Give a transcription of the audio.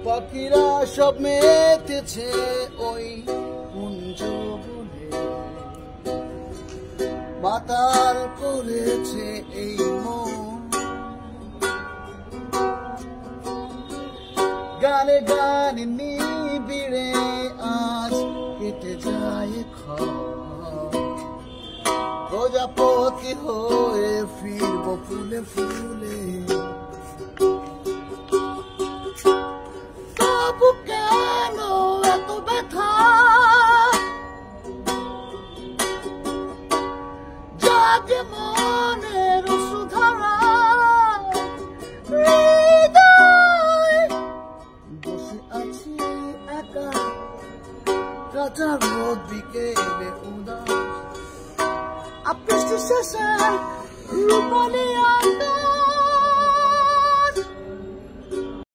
পাখিরা সব মেতেছে ওই কুঞ্জ বনে, মাতাল করেছে এই মন। গানে গানে নিবিড়ে আজ কেটে যায় প্রজাপতি হয়ে ফিরবো ফুলে ফুলে। তবু কেন এত ব্যথা, জাগে মনের সুধারা, হৃদয় বসে আছি একা, কাঁচা রোদ বিকেলে উদাস, বৃষ্টি শেষে রূপালি